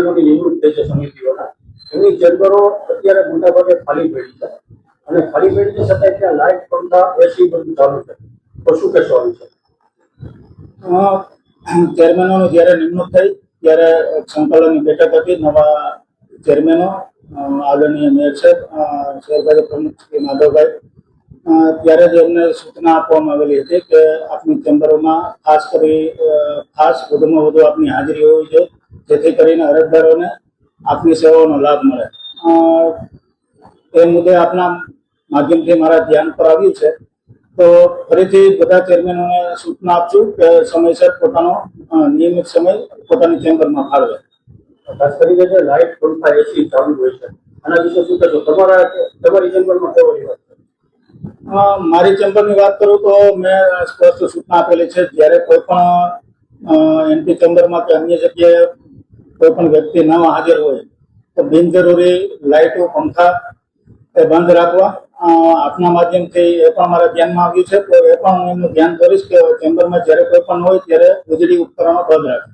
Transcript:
ચેરમેનોની નિમણૂક થઈ છે સમિતિઓના, એમની ચેમ્બરો અત્યારે મોટાભાગે ખાલી પડી છે અને ખાલી પડી છે છતાં ત્યાં લાઇટ પંખા એસી બધું ચાલુ છે, તો શું કહેશો આ વિશે? ચેરમેનોની જ્યારે નિમણૂક થઈ ત્યારે સંકલનની બેઠક હતી. નવા ચેરમેનો આદરણીય મેયર સાહેબ, શહેરભાજપ પ્રમુખ શ્રી માધવભાઈ, ત્યારે જ એમને સૂચના આપવામાં આવેલી હતી કે આપની ચેમ્બરોમાં ખાસ વધુમાં વધુ આપની હાજરી હોવી જોઈએ, જેથી કરીને અરજદારોને આપની સેવાઓનો લાભ મળે. એ મુદ્દે આપના માધ્યમથી મારા ધ્યાન પર આવ્યું છે, તો ફરીથી બધા ચેરમેનોને સૂચના આપશું કે સમયસર પોતાનો નિયમિત સમય પોતાની ચેમ્બરમાં ફાળવે. ખાસ કરીને જે લાઇટ પંખા એસી ચાલુ હોય છે આના વિશે શું કહેશો? તમારી ચેમ્બરમાં કેવો રિવાજ છે? મારી ચેમ્બરની વાત કરું તો મેં સ્પષ્ટ સૂચના આપેલી છે, જ્યારે કોઈ પણ એમપી ચેમ્બરમાં કે અન્ય જગ્યાએ કોઈ પણ વ્યક્તિ ન હાજર હોય તો બિનજરૂરી લાઇટો પંખા એ બંધ રાખવા. આપના માધ્યમથી એ પણ મારા ધ્યાનમાં આવ્યું છે, તો એ પણ હું એમનું ધ્યાન કરીશ કે ચેમ્બરમાં જ્યારે કોઈ પણ હોય ત્યારે વીજળી ઉપકરણો બંધ રાખે.